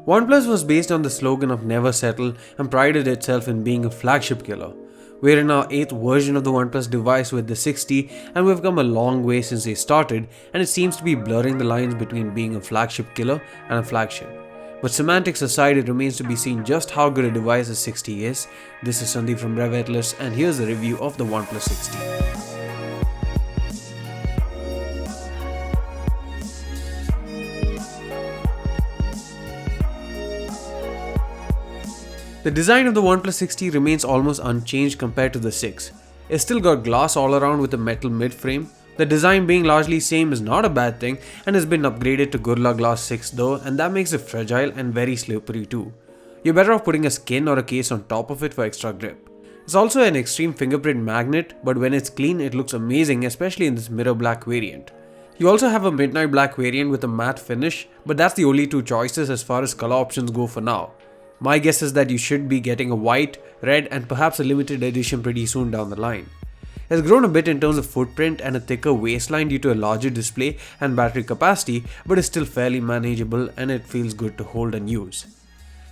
OnePlus was based on the slogan of never settle and prided itself in being a flagship killer. We're in our 8th version of the OnePlus device with the 60, and we've come a long way since they started, and it seems to be blurring the lines between being a flagship killer and a flagship. But semantics aside, it remains to be seen just how good a device the 60 is. This is Sandeep from RevAtlas, and here's a review of the OnePlus 60. The design of the OnePlus 60 remains almost unchanged compared to the 6. It's still got glass all around with a metal mid-frame. The design being largely same is not a bad thing and has been upgraded to Gorilla Glass 6 though, and that makes it fragile and very slippery too. You're better off putting a skin or a case on top of it for extra grip. It's also an extreme fingerprint magnet, but when it's clean it looks amazing, especially in this mirror black variant. You also have a midnight black variant with a matte finish, but that's the only two choices as far as color options go for now. My guess is that you should be getting a white, red and perhaps a limited edition pretty soon down the line. It has grown a bit in terms of footprint and a thicker waistline due to a larger display and battery capacity, but is still fairly manageable and it feels good to hold and use.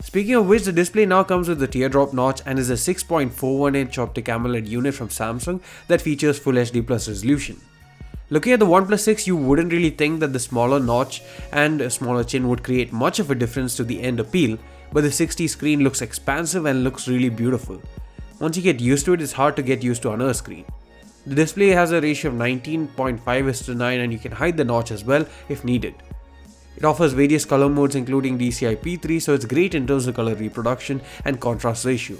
Speaking of which, the display now comes with a teardrop notch and is a 6.41-inch optic AMOLED unit from Samsung that features Full HD Plus resolution. Looking at the OnePlus 6, you wouldn't really think that the smaller notch and a smaller chin would create much of a difference to the end appeal, but the 60 screen looks expansive and looks really beautiful. Once you get used to it, it's hard to get used to another screen. The display has a ratio of 19.5:9 and you can hide the notch as well if needed. It offers various color modes including DCI-P3, so it's great in terms of color reproduction and contrast ratio.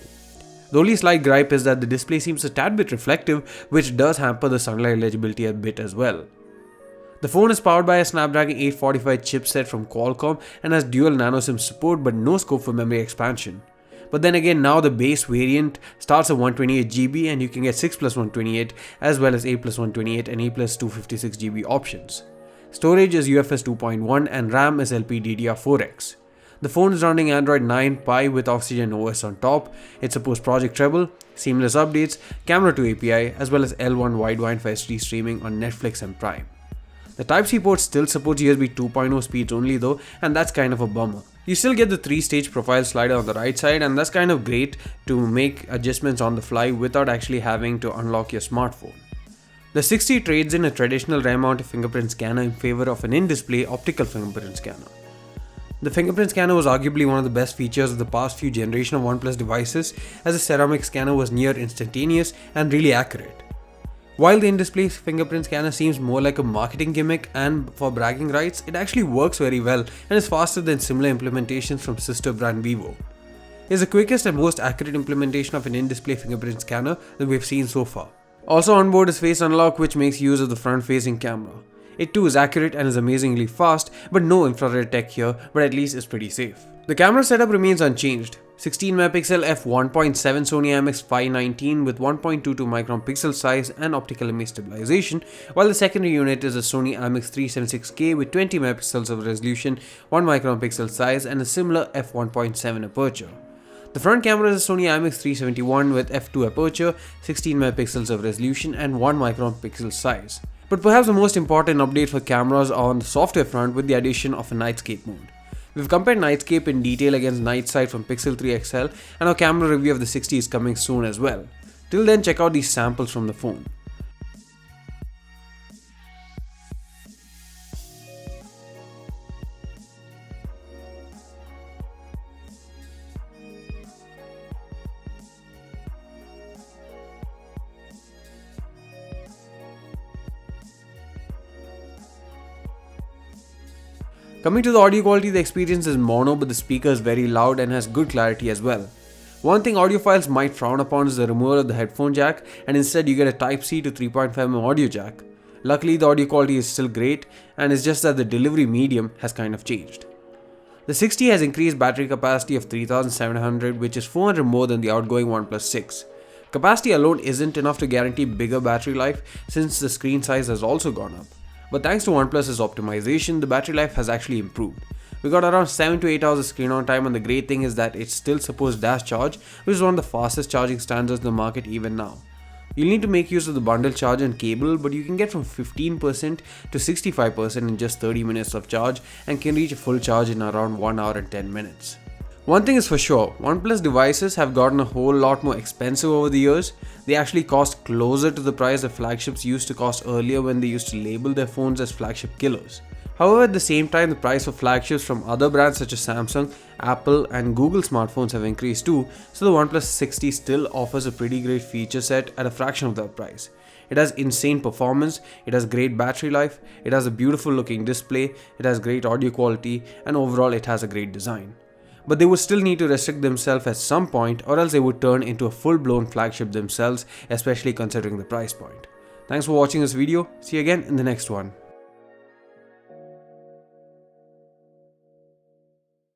The only slight gripe is that the display seems a tad bit reflective, which does hamper the sunlight legibility a bit as well. The phone is powered by a Snapdragon 845 chipset from Qualcomm and has dual nano SIM support but no scope for memory expansion. But then again, now the base variant starts at 128GB and you can get 6 plus 128 as well as 8 plus 128 and 8 plus 256GB options. Storage is UFS 2.1 and RAM is LPDDR4X. The phone is running Android 9 Pie with Oxygen OS on top. It supports Project Treble, seamless updates, Camera 2 API as well as L1 wideband for HD streaming on Netflix and Prime. The Type-C port still supports USB 2.0 speeds only though, and that's kind of a bummer. You still get the 3-stage profile slider on the right side, and that's kind of great to make adjustments on the fly without actually having to unlock your smartphone. The 60 trades in a traditional rear-mounted fingerprint scanner in favor of an in-display optical fingerprint scanner. The fingerprint scanner was arguably one of the best features of the past few generations of OnePlus devices, as the ceramic scanner was near instantaneous and really accurate. While the in-display fingerprint scanner seems more like a marketing gimmick and for bragging rights, it actually works very well and is faster than similar implementations from sister brand Vivo. It is the quickest and most accurate implementation of an in-display fingerprint scanner that we've seen so far. Also on board is Face Unlock, which makes use of the front-facing camera. It too is accurate and is amazingly fast, but no infrared tech here, but at least it's pretty safe. The camera setup remains unchanged. 16MP f1.7 Sony IMX519 with 1.22 micron pixel size and optical image stabilization, while the secondary unit is a Sony IMX376K with 20MP of resolution, 1 micron pixel size and a similar f1.7 aperture. The front camera is a Sony IMX371 with f2 aperture, 16MP of resolution and 1 micron pixel size. But perhaps the most important update for cameras are on the software front with the addition of a nightscape mode. We've compared Nightscape in detail against Night Sight from Pixel 3 XL, and our camera review of the 60 is coming soon as well. Till then, check out these samples from the phone. Coming to the audio quality, the experience is mono, but the speaker is very loud and has good clarity as well. One thing audiophiles might frown upon is the removal of the headphone jack, and instead you get a Type-C to 3.5mm audio jack. Luckily, the audio quality is still great, and it's just that the delivery medium has kind of changed. The 60 has increased battery capacity of 3700, which is 400 more than the outgoing OnePlus 6. Capacity alone isn't enough to guarantee bigger battery life since the screen size has also gone up. But thanks to OnePlus's optimization, the battery life has actually improved. We got around 7 to 8 hours of screen on time, and the great thing is that it still supports dash charge, which is one of the fastest charging standards in the market even now. You'll need to make use of the bundle charger and cable, but you can get from 15% to 65% in just 30 minutes of charge and can reach a full charge in around 1 hour and 10 minutes. One thing is for sure, OnePlus devices have gotten a whole lot more expensive over the years. They actually cost closer to the price that flagships used to cost earlier when they used to label their phones as flagship killers. However, at the same time, the price for flagships from other brands such as Samsung, Apple and Google smartphones have increased too, so the OnePlus 60 still offers a pretty great feature set at a fraction of that price. It has insane performance, it has great battery life, it has a beautiful looking display, it has great audio quality, and overall it has a great design. But they would still need to restrict themselves at some point, or else they would turn into a full-blown flagship themselves, especially considering the price point. Thanks for watching this video, see you again in the next one.